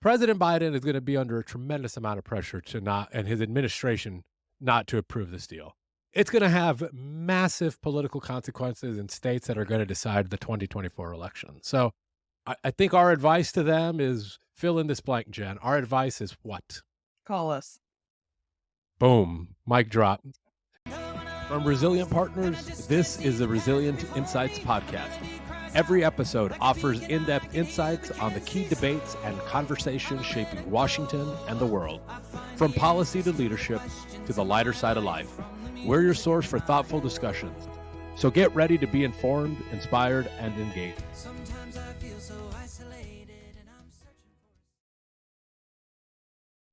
President Biden is going to be under a tremendous amount of pressure to not, and his administration not to approve this deal. It's going to have massive political consequences in states that are going to decide the 2024 election. So I think our advice to them is fill in this blank, Jen. Our advice is what? Call us. Boom. Mic drop. From Resilient Partners, this is the Resilient Insights Podcast. Every episode offers in-depth insights on the key debates and conversations shaping Washington and the world. From policy to leadership to the lighter side of life, we're your source for thoughtful discussions. So get ready to be informed, inspired, and engaged.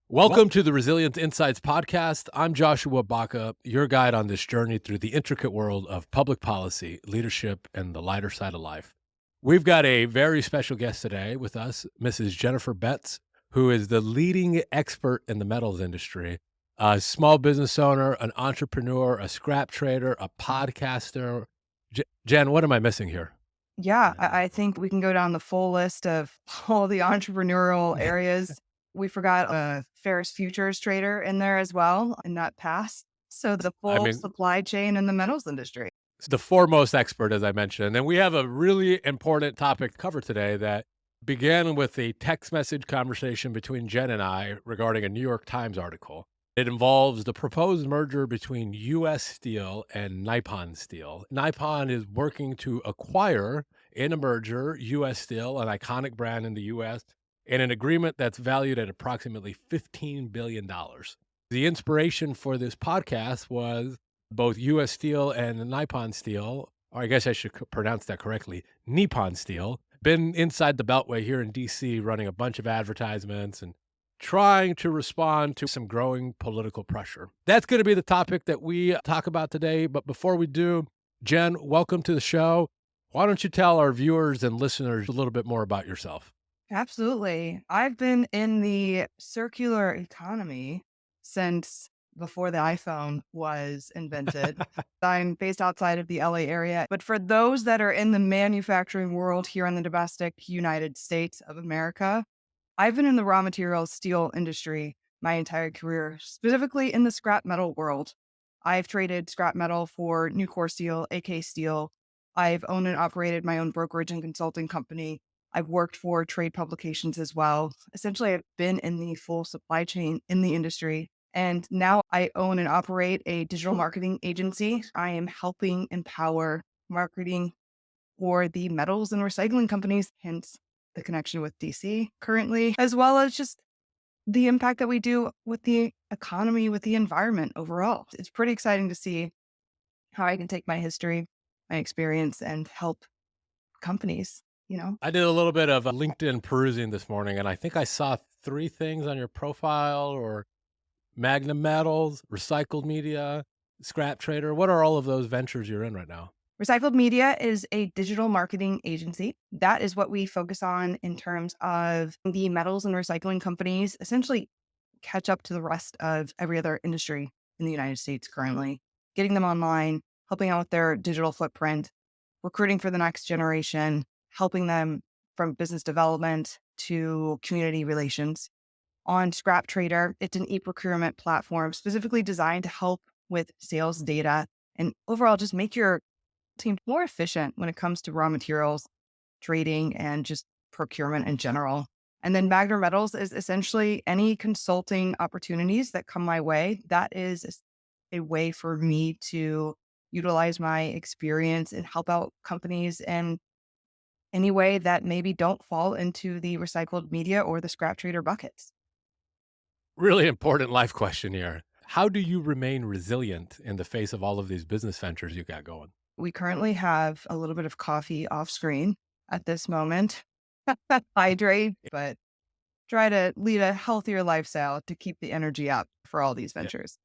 Welcome to the Resilient Insights Podcast. I'm Joshua Baca, your guide on this journey through the intricate world of public policy, leadership, and the lighter side of life. We've got a very special guest today with us, Mrs. Jennifer Betts, who is the leading expert in the metals industry, a small business owner, an entrepreneur, a scrap trader, a podcaster. Jen, what am I missing here? Yeah, I think we can go down the full list of all the entrepreneurial areas. We forgot a Ferris futures trader in there as well in that pass. So the full supply chain in the metals industry. The foremost expert, as I mentioned. And we have a really important topic to cover today that began with a text message conversation between Jen and I regarding a New York Times article. It involves the proposed merger between U.S. Steel and Nippon Steel. Nippon is working to acquire, in a merger, U.S. Steel, an iconic brand in the U.S., in an agreement that's valued at approximately $15 billion. The inspiration for this podcast was both U.S. Steel and Nippon Steel, or I guess I should pronounce that correctly, Nippon Steel, been inside the Beltway here in D.C. running a bunch of advertisements and trying to respond to some growing political pressure. That's going to be the topic that we talk about today. But before we do, Jen, welcome to the show. Why don't you tell our viewers and listeners a little bit more about yourself? Absolutely. I've been in the circular economy since before the iPhone was invented. I'm based outside of the LA area. But for those that are in the manufacturing world here in the domestic United States of America, I've been in the raw materials steel industry my entire career, specifically in the scrap metal world. I've traded scrap metal for Nucor Steel, AK Steel. I've owned and operated my own brokerage and consulting company. I've worked for trade publications as well. Essentially, I've been in the full supply chain in the industry. And now I own and operate a digital marketing agency. I am helping empower marketing for the metals and recycling companies, hence the connection with DC currently, as well as just the impact that we do with the economy, with the environment overall. It's pretty exciting to see how I can take my history, my experience, and help companies. I did a little bit of LinkedIn perusing this morning, and I think I saw 3 things on your profile, or Magnum Metals, recycled media, scrap trader. What are all of those ventures you're in right now? Recycled Media is a digital marketing agency. That is what we focus on in terms of the metals and recycling companies essentially catch up to the rest of every other industry in the United States currently, getting them online, helping out with their digital footprint, recruiting for the next generation, helping them from business development to community relations. On Scrap Trader, it's an e-procurement platform specifically designed to help with sales data and overall just make your team more efficient when it comes to raw materials, trading, and just procurement in general. And then Magner Metals is essentially any consulting opportunities that come my way. That is a way for me to utilize my experience and help out companies in any way that maybe don't fall into the recycled media or the scrap trader buckets. Really important life question here. How do you remain resilient in the face of all of these business ventures you got going? We currently have a little bit of coffee off screen at this moment. Hydrate, but try to lead a healthier lifestyle to keep the energy up for all these ventures.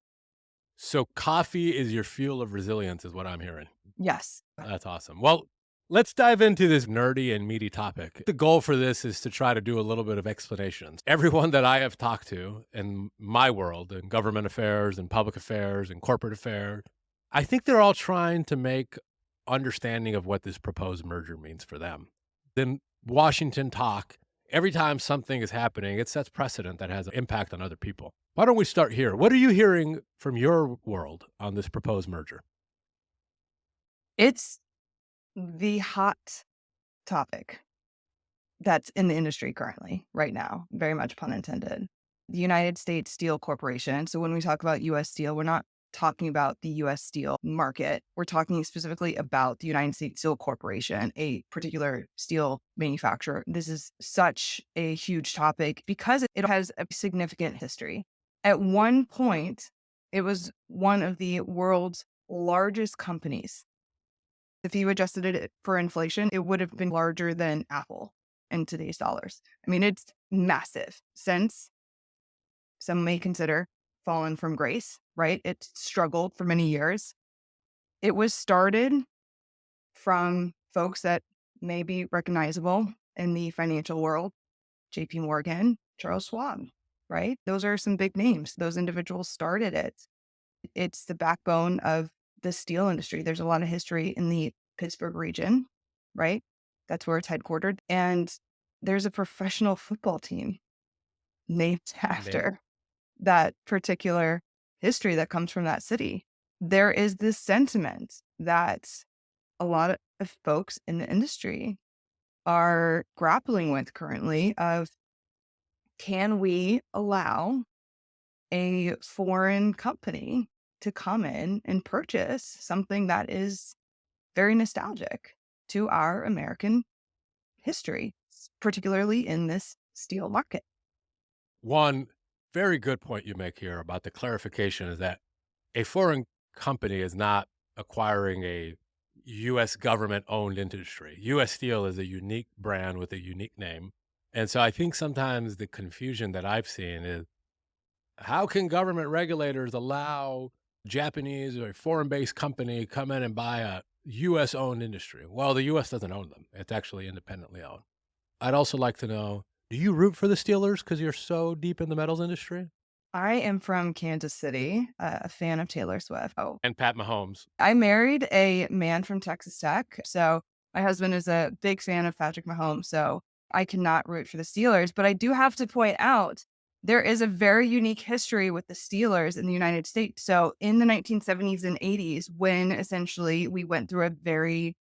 So coffee is your fuel of resilience is what I'm hearing. Yes. That's awesome. Well, let's dive into this nerdy and meaty topic. The goal for this is to try to do a little bit of explanations. Everyone that I have talked to in my world, in government affairs and public affairs and corporate affairs, I think they're all trying to make understanding of what this proposed merger means for them. Then Washington talk Every time something is happening, it sets precedent that has an impact on other people. Why don't we start here? What are you hearing from your world on this proposed merger? It's the hot topic that's in the industry currently, right now, very much pun intended. The United States Steel Corporation. So when we talk about US Steel, we're not talking about the US steel market. We're talking specifically about the United States Steel Corporation, a particular steel manufacturer. This is such a huge topic because it has a significant history. At one point, it was one of the world's largest companies. If you adjusted it for inflation, it would have been larger than Apple in today's dollars. I mean, it's massive. Since some may consider fallen from grace, right? It struggled for many years. It was started from folks that may be recognizable in the financial world: JP Morgan, Charles Schwab, right? Those are some big names. Those individuals started it. It's the backbone of the steel industry. There's a lot of history in the Pittsburgh region, right? That's where it's headquartered. And there's a professional football team named Name after that particular history that comes from that city. There is this sentiment that a lot of folks in the industry are grappling with currently of, can we allow a foreign company to come in and purchase something that is very nostalgic to our American history, particularly in this steel market? one very good point you make here about the clarification is that a foreign company is not acquiring a US government-owned industry. US Steel is a unique brand with a unique name, and so I think sometimes the confusion that I've seen is, how can government regulators allow Japanese or a foreign-based company come in and buy a US-owned industry? Well, the US doesn't own them. It's actually independently owned. I'd also like to know, do you root for the Steelers because 'cause you're so deep in the metals industry? I am from Kansas City, a fan of Taylor Swift. Oh, And Pat Mahomes. I married a man from Texas Tech. So my husband is a big fan of Patrick Mahomes. So I cannot root for the Steelers. But I do have to point out there is a very unique history with the Steelers in the United States. So in the 1970s and 80s, when essentially we went through a very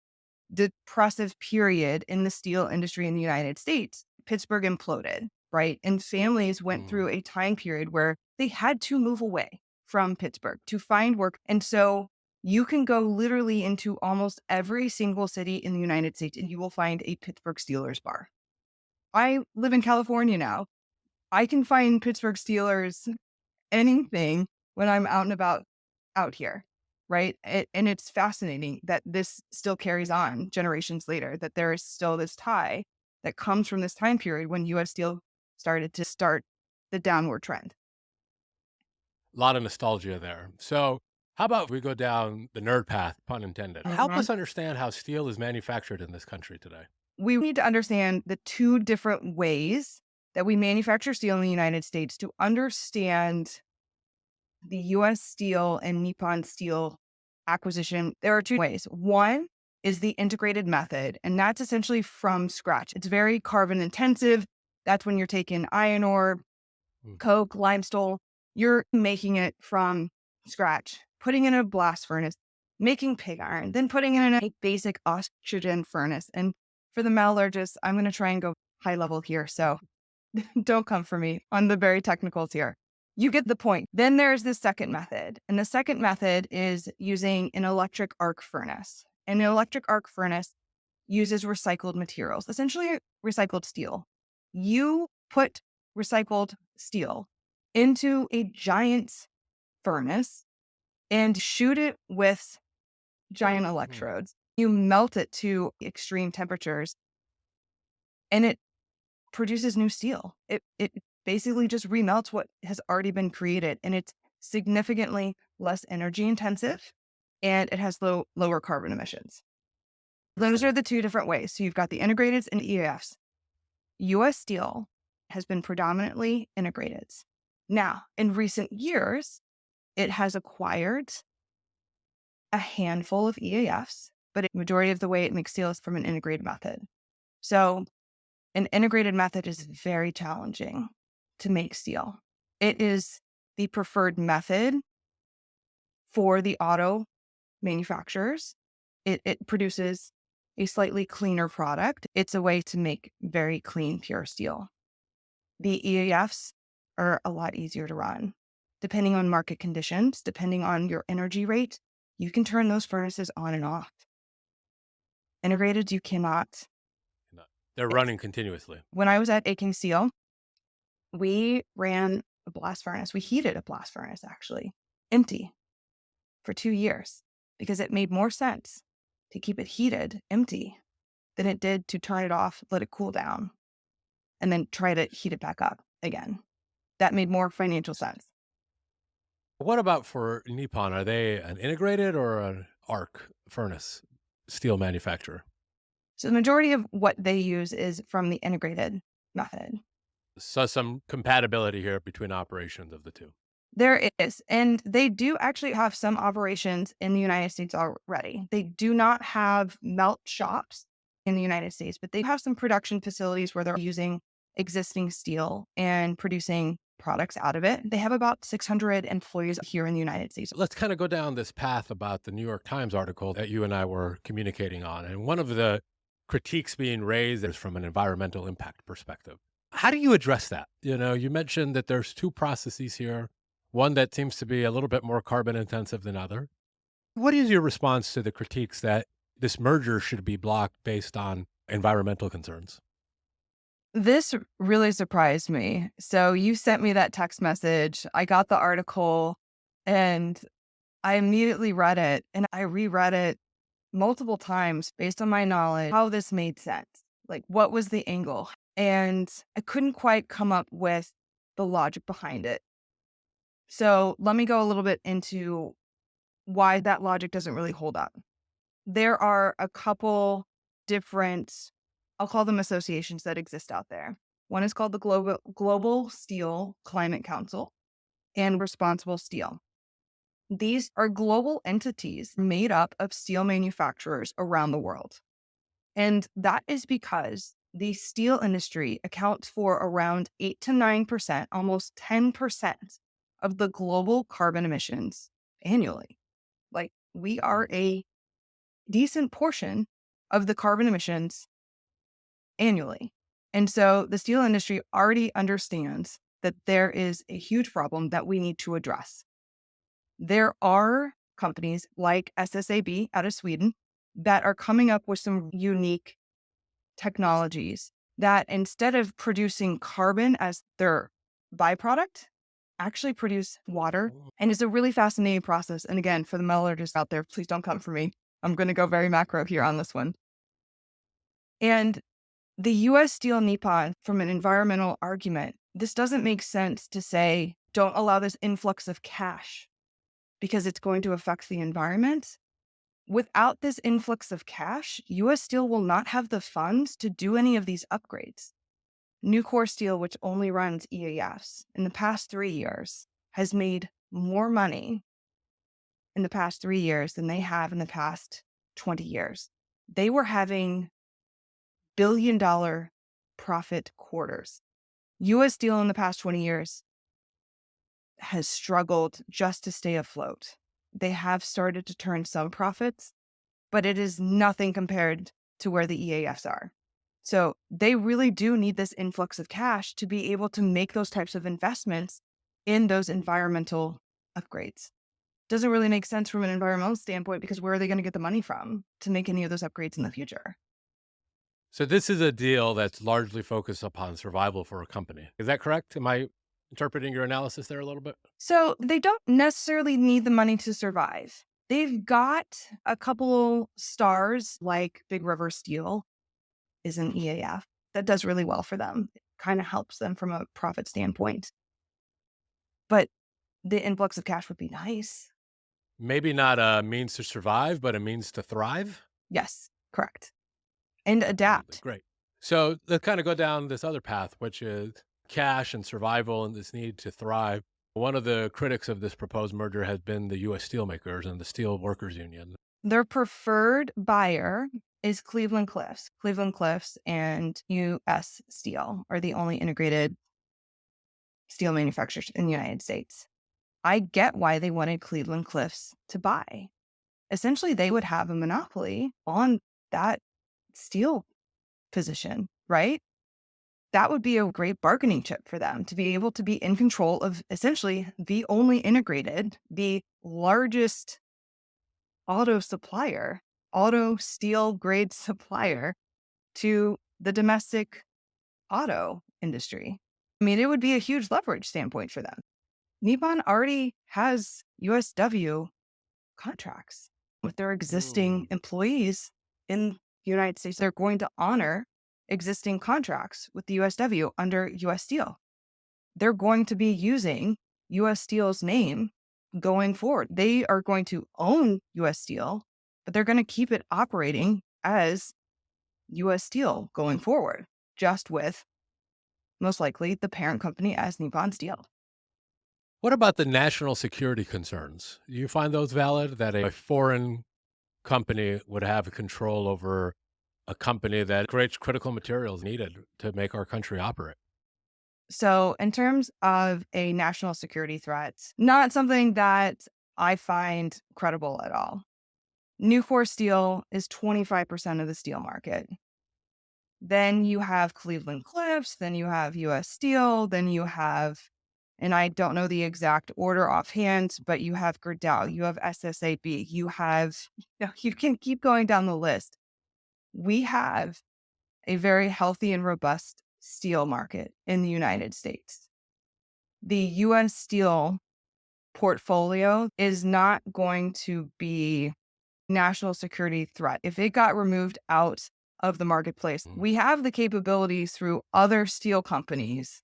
depressive period in the steel industry in the United States, Pittsburgh imploded, right? And families went Mm. through a time period where they had to move away from Pittsburgh to find work. And so you can go literally into almost every single city in the United States and you will find a Pittsburgh Steelers bar. I live in California now. I can find Pittsburgh Steelers anything when I'm out and about out here, right? And it's fascinating that this still carries on generations later, that there is still this tie that comes from this time period when US Steel started to start the downward trend. A lot of nostalgia there. So, how about we go down the nerd path, pun intended? Help Mhm. us understand how steel is manufactured in this country today. We need to understand the two different ways that we manufacture steel in the United States to understand the US Steel and Nippon Steel acquisition. There are two ways. One is the integrated method, and that's essentially from scratch. It's very carbon intensive. That's when you're taking iron ore, Mm. coke, limestone. You're making it from scratch, putting in a blast furnace, making pig iron, then putting it in a basic oxygen furnace. And for the metallurgists, I'm going to try and go high level here. So don't come for me on the very technicals here. You get the point. Then there's the second method. And the second method is using an electric arc furnace. And an electric arc furnace uses recycled materials, essentially recycled steel. You put recycled steel into a giant furnace and shoot it with giant Mm. electrodes. You melt it to extreme temperatures and it produces new steel. It basically just remelts what has already been created, and it's significantly less energy intensive, and it has lower carbon emissions. Those Interesting. are the two different ways. So you've got the integrateds and EAFs. US Steel has been predominantly integrateds. Now, in recent years, it has acquired a handful of EAFs, but a majority of the way it makes steel is from an integrated method. So An integrated method is very challenging to make steel. It is the preferred method for the auto manufacturers. It produces a slightly cleaner product. It's a way to make very clean, pure steel. The EAFs are a lot easier to run. Depending on market conditions, depending on your energy rate, you can turn those furnaces on and off. Integrated, you cannot. No. They're Yes. running continuously. When I was at Aiken Steel, we ran a blast furnace. We heated a blast furnace actually, empty for 2 years because it made more sense to keep it heated empty than it did to turn it off, let it cool down, and then try to heat it back up again. That made more financial sense. What about for Nippon? Are they an integrated or an arc furnace steel manufacturer? So the majority of what they use is from the integrated method. So some compatibility here between operations of the two. There is, and they do actually have some operations in the United States already. They do not have melt shops in the United States, but they have some production facilities where they're using existing steel and producing products out of it. They have about 600 employees here in the United States. Let's kind of go down this path about the New York Times article that you and I were communicating on. And one of the critiques being raised is from an environmental impact perspective. How do you address that? You mentioned that there's two processes here, one that seems to be a little bit more carbon intensive than other. What is your response to the critiques that this merger should be blocked based on environmental concerns? This really surprised me. So you sent me that text message. I got the article and I immediately read it and I reread it multiple times based on my knowledge, how this made sense. Like, what was the angle? And I couldn't quite come up with the logic behind it. So let me go a little bit into why that logic doesn't really hold up. There are a couple different, I'll call them associations that exist out there. One is called the Global Steel Climate Council and Responsible Steel. These are global entities made up of steel manufacturers around the world. And that is because the steel industry accounts for around 8 to 9%, almost 10% of the global carbon emissions annually. Like, we are a decent portion of the carbon emissions annually. And so the steel industry already understands that there is a huge problem that we need to address. There are companies like SSAB out of Sweden that are coming up with some unique technologies that instead of producing carbon as their byproduct, actually produce water. Mm. And it's a really fascinating process. And again, for the metallurgists out there, please don't come for me. I'm going to go very macro here on this one. And the US Steel Nippon, from an environmental argument, this doesn't make sense to say, don't allow this influx of cash because it's going to affect the environment. Without this influx of cash, US Steel will not have the funds to do any of these upgrades. Nucor Steel, which only runs EAFs, in the past 3 years, has made more money in the past 3 years than they have in the past 20 years. They were having billion-dollar profit quarters. US Steel in the past 20 years has struggled just to stay afloat. They have started to turn some profits, but it is nothing compared to where the EAFs are. So they really do need this influx of cash to be able to make those types of investments in those environmental upgrades. Doesn't really make sense from an environmental standpoint because where are they going to get the money from to make any of those upgrades in the future? So this is a deal that's largely focused upon survival for a company. Is that correct? Am I interpreting your analysis there a little bit? So they don't necessarily need the money to survive. They've got a couple stars like Big River Steel is an EAF that does really well for them. It kind of helps them from a profit standpoint. But the influx of cash would be nice. Maybe not a means to survive, but a means to thrive? Yes, correct. And Absolutely. adapt. Great. So let's kind of go down this other path, which is cash and survival and this need to thrive. One of the critics of this proposed merger has been the U.S. steelmakers and the Steel Workers Union. Their preferred buyer is Cleveland Cliffs. Cleveland Cliffs and U.S. Steel are the only integrated steel manufacturers in the United States. I get why they wanted Cleveland Cliffs to buy. Essentially, they would have a monopoly on that steel position, right? That would be a great bargaining chip for them to be able to be in control of essentially the only integrated, the largest auto supplier, auto steel grade supplier to the domestic auto industry. I mean, it would be a huge leverage standpoint for them. Nippon already has USW contracts with their existing Mm. employees in the United States. They're going to honor existing contracts with the USW under US Steel. They're going to be using US Steel's name going forward. They are going to own US Steel, but they're going to keep it operating as US Steel going forward, just with most likely the parent company as Nippon Steel. What about the national security concerns? Do you find those valid that a foreign company would have control over a company that creates critical materials needed to make our country operate? So, in terms of a national security threat, not something that I find credible at all. Nucor Steel is 25% of the steel market. Then you have Cleveland Cliffs, then you have US Steel, then you have, and I don't know the exact order offhand, but you have Gerdau, you have SSAB, you have, you can keep going down the list. We have a very healthy and robust steel market in the United States. The US Steel portfolio is not going to be national security threat. If it got removed out of the marketplace, Mm. we have the capabilities through other steel companies,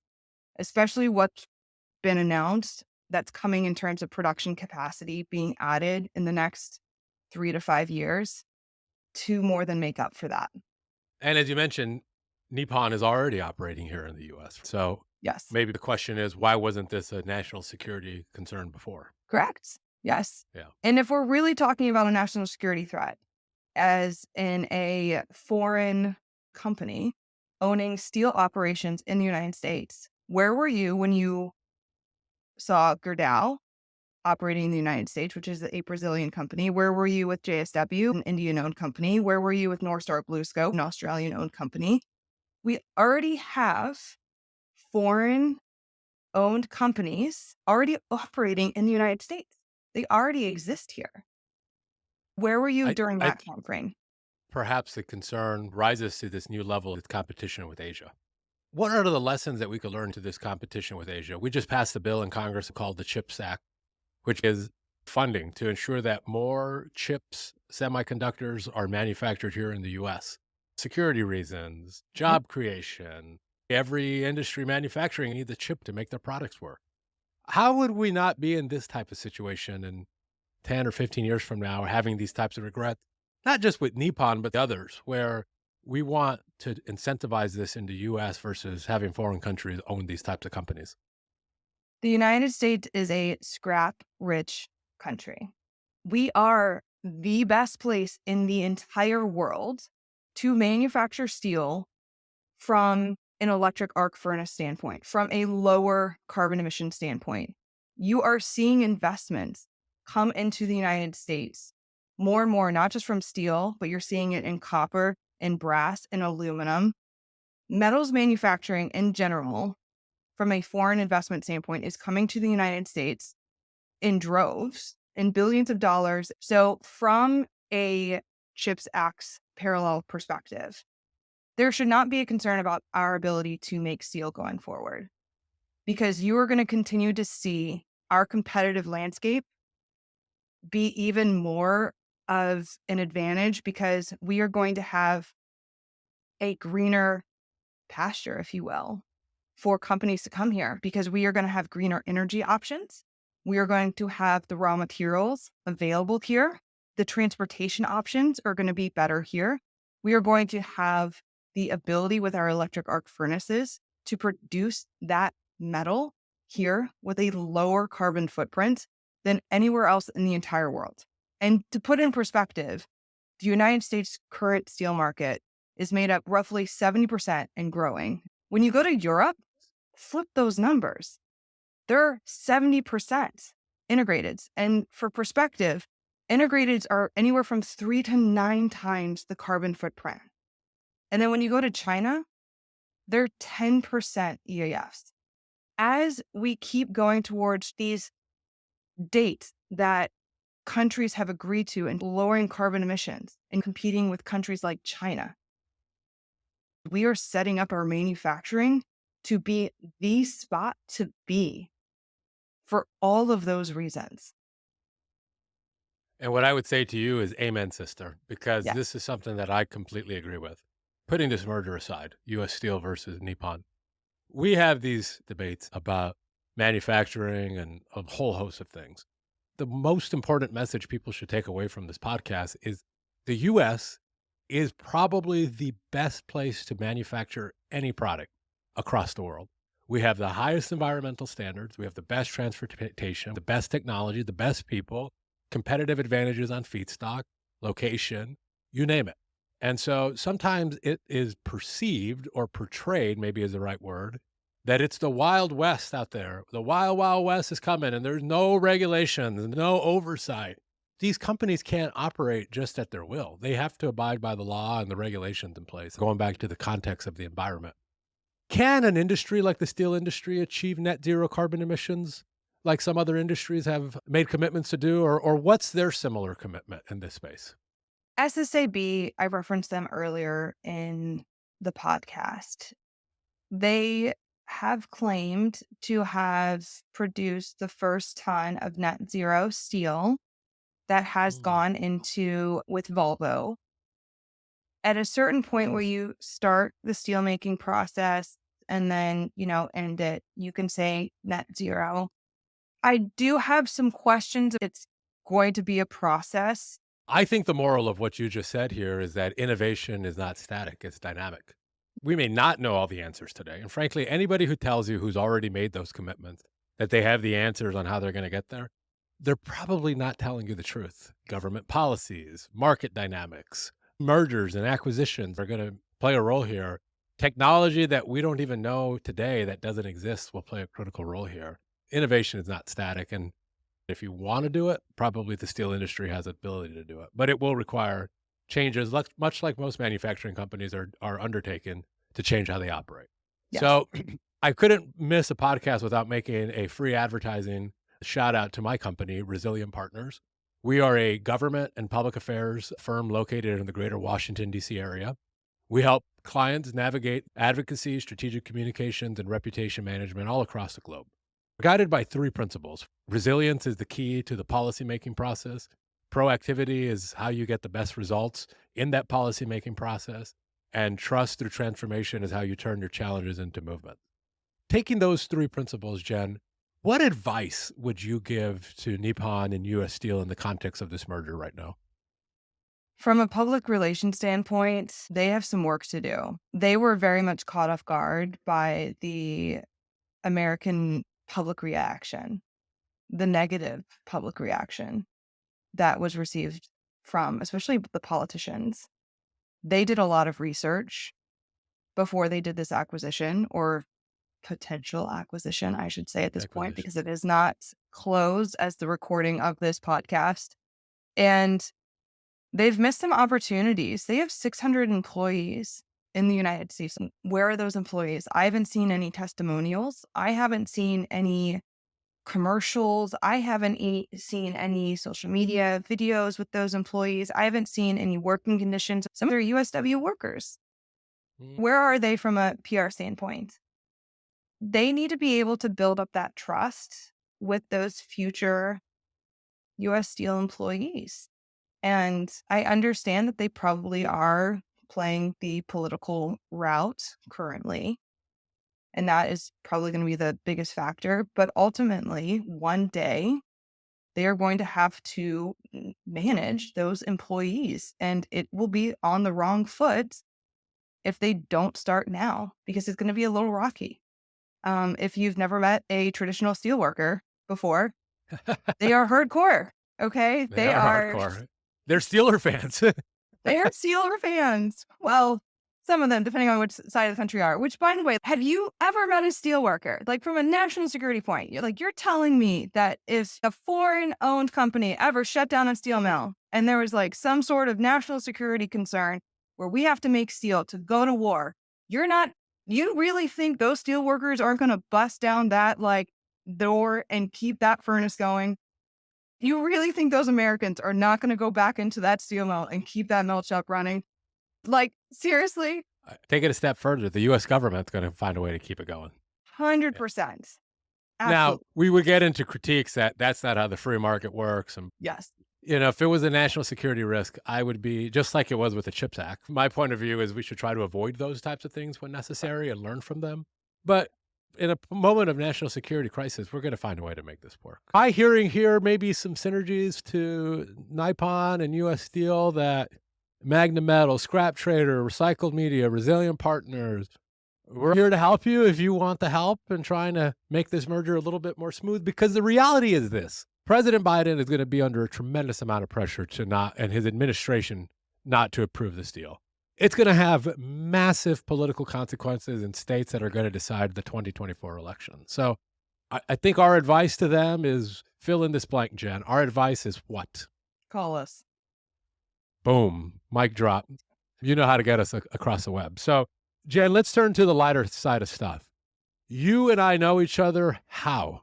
especially what's been announced that's coming in terms of production capacity being added in the next 3 to 5 years to more than make up for that. And as you mentioned, Nippon is already operating here in the US. So Yes, maybe the question is, why wasn't this a national security concern before? correct. Yes. Yeah. And if we're really talking about a national security threat, as in a foreign company owning steel operations in the United States, where were you when you saw Gerdau operating in the United States, which is a Brazilian company? Where were you with JSW, an Indian owned company? Where were you with North Star BlueScope, an Australian owned company? We already have foreign owned companies already operating in the United States. They already exist here. Where were you during I that time frame? perhaps the concern rises to this new level of competition with Asia. What are the lessons that we could learn to this competition with Asia? We just passed a bill in Congress called the CHIPS Act, which is funding to ensure that more chips, semiconductors are manufactured here in the US. Security reasons, Mhm. job creation. Every industry manufacturing needs a chip to make their products work. How would we not be in this type of situation in 10 or 15 years from now, having these types of regrets? Not just with Nippon, but others, where we want to incentivize this in the US versus having foreign countries own these types of companies. The United States is a scrap rich country. We are the best place in the entire world to manufacture steel from an electric arc furnace standpoint, from a lower carbon emission standpoint. You are seeing investments come into the United States more and more, not just from steel, but you're seeing it in copper and brass and aluminum. Metals manufacturing in general, from a foreign investment standpoint, is coming to the United States in droves in billions of dollars. So, from a CHIPS Act parallel perspective, there should not be a concern about our ability to make steel going forward because you are going to continue to see our competitive landscape be even more of an advantage because we are going to have a greener pasture, if you will, for companies to come here because we are going to have greener energy options. We are going to have the raw materials available here. The transportation options are going to be better here. We are going to have the ability with our electric arc furnaces to produce that metal here with a lower carbon footprint than anywhere else in the entire world. And to put in perspective, The United States current steel market is made up roughly 70% and growing. When you go to Europe, flip those numbers. They're 70% integrated. And for perspective, integrateds are anywhere from 3 to 9 times the carbon footprint. And then when you go to China, they're 10% EAFs. As we keep going towards these dates that countries have agreed to in lowering carbon emissions and competing with countries like China, we are setting up our manufacturing to be the spot to be for all of those reasons. And what I would say to you is amen, sister, because Yeah. this is something that I completely agree with. Putting this merger aside, US Steel versus Nippon, we have these debates about manufacturing and a whole host of things. The most important message people should take away from this podcast is the US is probably the best place to manufacture any product across the world. We have the highest environmental standards, we have the best transportation, the best technology, the best people, competitive advantages on feedstock, location, you name it. And so sometimes it is perceived or portrayed, maybe is the right word, that it's the Wild West out there. The Wild, Wild West is coming and there's no regulations, no oversight. These companies can't operate just at their will. They have to abide by the law and the regulations in place, going back to the context of the environment. Can an industry like the steel industry achieve net zero carbon emissions like some other industries have made commitments to do? Or what's their similar commitment in this space? SSAB, I referenced them earlier in the podcast. They have claimed to have produced the first ton of net zero steel that has Mm. gone into with Volvo. At a certain point where you start the steelmaking process and then, end it, you can say net zero. I do have some questions. It's going to be a process. I think the moral of what you just said here is that innovation is not static, it's dynamic. We may not know all the answers today. And frankly, anybody who tells you who's already made those commitments that they have the answers on how they're going to get there, they're probably not telling you the truth. Government policies, market dynamics, mergers and acquisitions are going to play a role here. Technology that we don't even know today that doesn't exist will play a critical role here. Innovation is not static. And if you wanna do it, probably the steel industry has the ability to do it, but it will require changes, much like most manufacturing companies are undertaken to change how they operate. Yes. So, I couldn't miss a podcast without making a free advertising shout out to my company, Resilient Partners. We are a government and public affairs firm located in the greater Washington, D.C. area. We help clients navigate advocacy, strategic communications, and reputation management all across the globe. We're guided by three principles. Resilience is the key to the policymaking process. Proactivity is how you get the best results in that policymaking process. And trust through transformation is how you turn your challenges into movement. Taking those three principles, Jen, what advice would you give to Nippon and U.S. Steel in the context of this merger right now? From a public relations standpoint, they have some work to do. They were very much caught off guard by the American public reaction, the negative public reaction that was received from, especially the politicians. They did a lot of research before they did this acquisition or potential acquisition, I should say at this point, Acquisition. because it is not closed as the recording of this podcast. And they've missed some opportunities. They have 600 employees in the United States. Where are those employees? I haven't seen any testimonials. I haven't seen any commercials. I haven't seen any social media videos with those employees. I haven't seen any working conditions. Some of their USW workers. Mm. Where are they from a PR standpoint? They need to be able to build up that trust with those future US Steel employees. And I understand that they probably are playing the political route currently. And that is probably going to be the biggest factor. But ultimately, one day, they are going to have to manage those employees. And it will be on the wrong foot if they don't start now, because it's going to be a little rocky. If you've never met a traditional steelworker before, they are hardcore. Okay. They They are are hardcore. They're Steeler fans. They're Steeler fans. Well, some of them, depending on which side of the country are. Which, by the way, have you ever met a steel worker? Like from a national security point, you're telling me that if a foreign-owned company ever shut down a steel mill and there was like some sort of national security concern where we have to make steel to go to war, you're not. You really think those steel workers aren't going to bust down that like door and keep that furnace going? You really think those Americans are not going to go back into that steel mill and keep that melt shop running? Like, seriously? Take it a step further, the US government's gonna find a way to keep it going. Yeah. 100%. Now, Absolutely. we would get into critiques that that's not how the free market works, and, Yes. if it was a national security risk, I would be just like it was with the CHIPS Act. My point of view is we should try to avoid those types of things when necessary and learn from them. But in a moment of national security crisis, we're gonna find a way to make this work. My hearing here maybe some synergies to Nippon and U.S. Steel, that Magna Metal, Scrap Trader, Recycled Media, Resilient Partners. We're here to help you if you want the help in trying to make this merger a little bit more smooth, because the reality is this: President Biden is going to be under a tremendous amount of pressure to not, and his administration not to approve this deal. It's going to have massive political consequences in states that are going to decide the 2024 election. So I think our advice to them is fill in this blank, Jen. Our advice is what? Call us. Boom, mic drop. You know how to get us across the web. So, Jen, let's turn to the lighter side of stuff. You and I know each other how?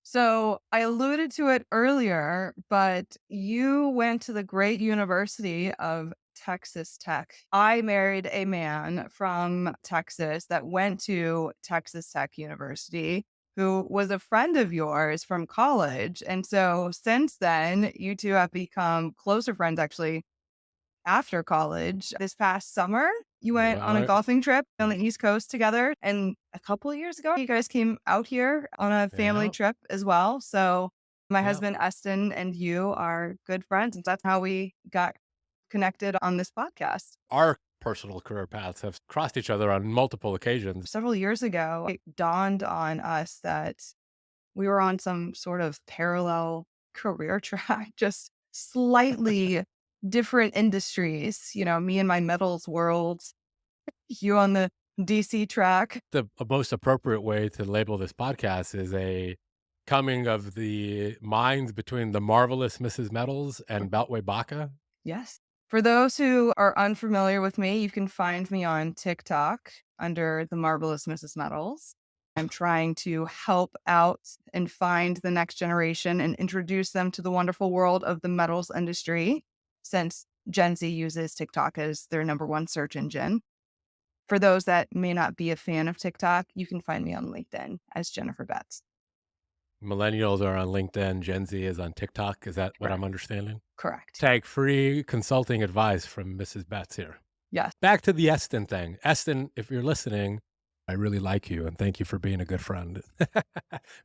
So I alluded to it earlier, but you went to the great university of Texas Tech. I married a man from Texas that went to Texas Tech University who was a friend of yours from college. And so since then, you two have become closer friends actually after college. This past summer, you went on a Well, golfing trip on the East Coast together. And a couple of years ago, you guys came out here on a family yeah, trip as well. So my yeah. husband, Eston, and you are good friends. And that's how we got connected on this podcast. Our personal career paths have crossed each other on multiple occasions. Several years ago, it dawned on us that we were on some sort of parallel career track, just slightly different industries. Me and my metals world, you on the DC track. The most appropriate way to label this podcast is a coming of the minds between the marvelous Mrs. Metals and Beltway Baca. Yes. For those who are unfamiliar with me, you can find me on TikTok under the marvelous Mrs. Metals. I'm trying to help out and find the next generation and introduce them to the wonderful world of the metals industry, since Gen Z uses TikTok as their number one search engine. For those that may not be a fan of TikTok, you can find me on LinkedIn as Jennifer Betts. Millennials are on LinkedIn, Gen Z is on TikTok. Is that what Correct. I'm understanding? Correct. Take free consulting advice from Mrs. Betts here. Yes. Back to the Eston thing. Eston, if you're listening, I really like you and thank you for being a good friend.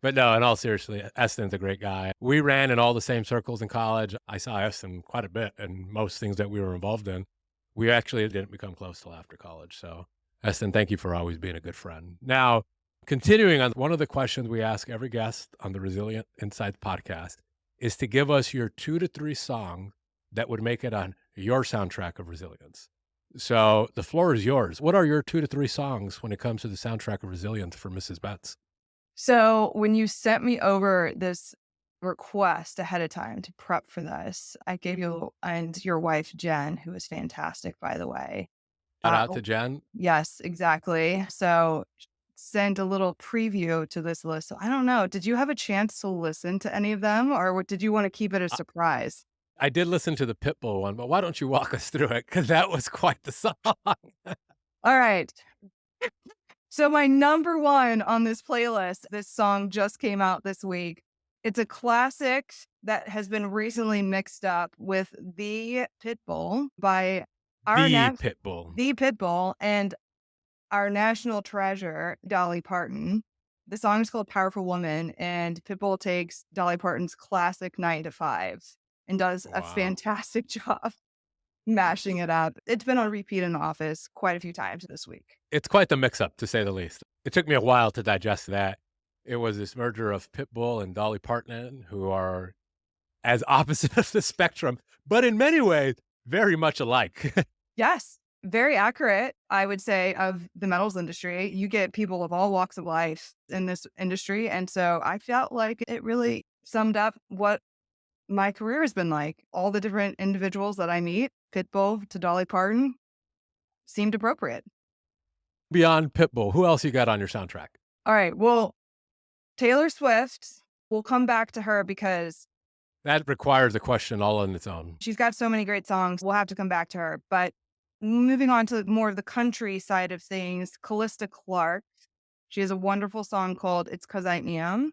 But no, in all seriously, Eston's a great guy. We ran in all the same circles in college. I saw Eston quite a bit in most things that we were involved in. We actually didn't become close till after college. So, Eston, thank you for always being a good friend. Now, continuing on, one of the questions we ask every guest on the Resilient Insights podcast is to give us your 2 to 3 songs that would make it on your soundtrack of resilience. So the floor is yours. What are your 2 to 3 songs when it comes to the soundtrack of resilience for Mrs. Betts? So when you sent me over this request ahead of time to prep for this, I gave you and your wife, Jen, who is fantastic, by the way. Shout out Oh, to Jen. yes, exactly. So sent a little preview to this list. So I don't know. Did you have a chance to listen to any of them, or did you want to keep it a I, surprise? I did listen to the Pitbull one, but why don't you walk us through it? Because that was quite the song. All right. So my number one on this playlist, this song just came out this week. It's a classic that has been recently mixed up with The Pitbull by our The next Pitbull. The Pitbull and our national treasure, Dolly Parton. The song is called Powerful Woman, and Pitbull takes Dolly Parton's classic 9 to 5 and does a Wow. fantastic job mashing it up. It's been on repeat in the office quite a few times this week. It's quite the mix up, to say the least. It took me a while to digest that. It was this merger of Pitbull and Dolly Parton, who are as opposite of the spectrum, but in many ways, very much alike. Yes, very accurate, I would say, of the metals industry. You get people of all walks of life in this industry. And so I felt like it really summed up what my career has been like. All the different individuals that I meet, Pitbull to Dolly Parton, seemed appropriate. Beyond Pitbull, who else you got on your soundtrack? All right. Well, Taylor Swift, we'll come back to her because That requires a question all on its own. she's got so many great songs. We'll have to come back to her. But moving on to more of the country side of things, Callista Clark, she has a wonderful song called It's 'Cause I Am.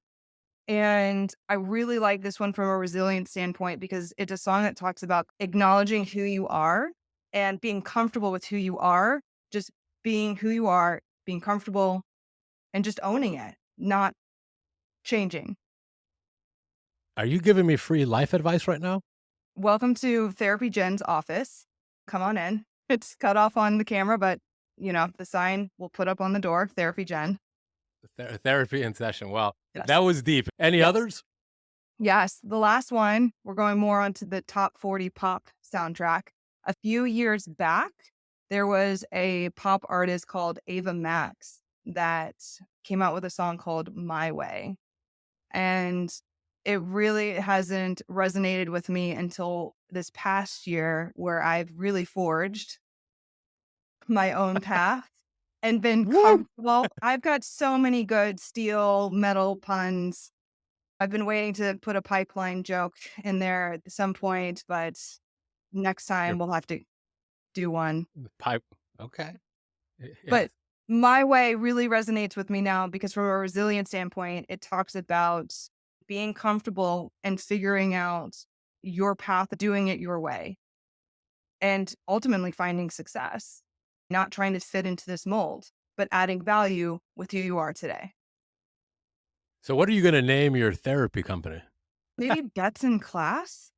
And I really like this one from a resilience standpoint because it's a song that talks about acknowledging who you are and being comfortable with who you are, just being who you are, being comfortable and just owning it, not changing. Are you giving me free life advice right now? Welcome to Therapy Jen's office. Come on in. It's cut off on the camera, but the sign we'll put up on the door, Therapy Jen. Therapy in session. Well, that Yes. was deep. Any Yes. others? Yes. The last one, we're going more onto the top 40 pop soundtrack. A few years back, there was a pop artist called Ava Max that came out with a song called My Way. And it really hasn't resonated with me until this past year where I've really forged my own path and been Woo! comfortable. I've got so many good steel metal puns. I've been waiting to put a pipeline joke in there at some point, but next Your time we'll have to do one. pipe. Okay. Yeah. But my way really resonates with me now because from a resilience standpoint, it talks about being comfortable and figuring out your path, doing it your way, and ultimately finding success, not trying to fit into this mold, but adding value with who you are today. So what are you gonna name your therapy company? Maybe bets in class.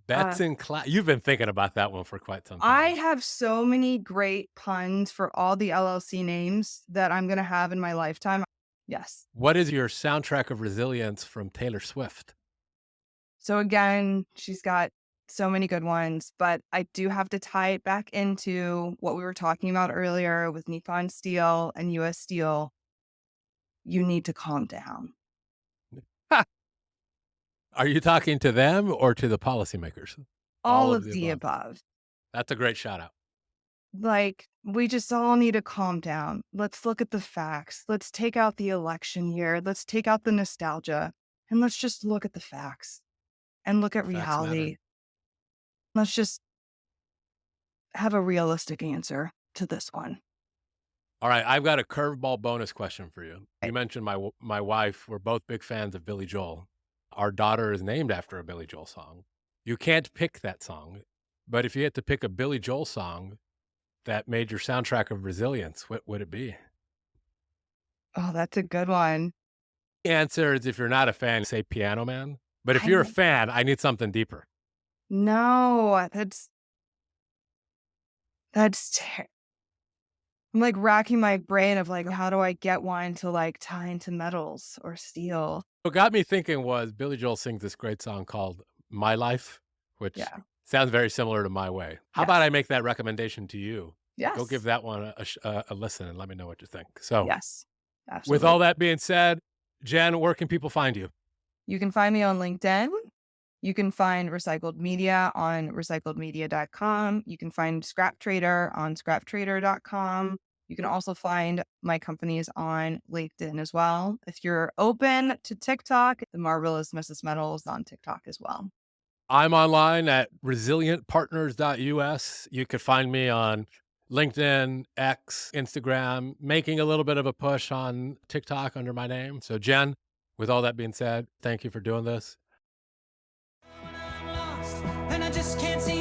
Bets Uh, in class. You've been thinking about that one for quite some I time. have so many great puns for all the LLC names that I'm going to have in my lifetime. Yes. What is your soundtrack of resilience from Taylor Swift? So again, she's got so many good ones, but I do have to tie it back into what we were talking about earlier with Nippon Steel and U.S. Steel. You need to calm down. Are you talking to them or to the policymakers? All All of of the the above. above. That's a great shout out. Like, we just all need to calm down. Let's look at the facts. Let's take out the election year. Let's take out the nostalgia and let's just look at the facts and look at Facts matter. reality. Let's just have a realistic answer to this one. All right, I've got a curveball bonus question for you. You Right. mentioned my wife. We're both big fans of Billy Joel. Our daughter is named after a Billy Joel song. You can't pick that song, but if you had to pick a Billy Joel song that made your soundtrack of resilience, what would it be? Oh, that's a good one. The answer is if you're not a fan, say Piano Man. But if I you're a don't fan, I need something deeper. know. That's I'm like racking my brain of like, how do I get one to like tie into metals or steel? What got me thinking was Billy Joel sings this great song called My Life, which Yeah. sounds very similar to My Way. How about Yes. I make that recommendation to you? Go give Yes. that one a listen and let me know what you think. So, Yes. with Absolutely. all that being said, Jen, where can people find you? You can find me on LinkedIn. You can find Recycled Media on recycledmedia.com. You can find Scrap Trader on scraptrader.com. You can also find my companies on LinkedIn as well. If you're open to TikTok, the Marvelous Mrs. Metal is on TikTok as well. I'm online at resilientpartners.us. You could find me on LinkedIn, X, Instagram, making a little bit of a push on TikTok under my name. So, Jen, with all that being said, thank you for doing this. When I'm lost and I just can't see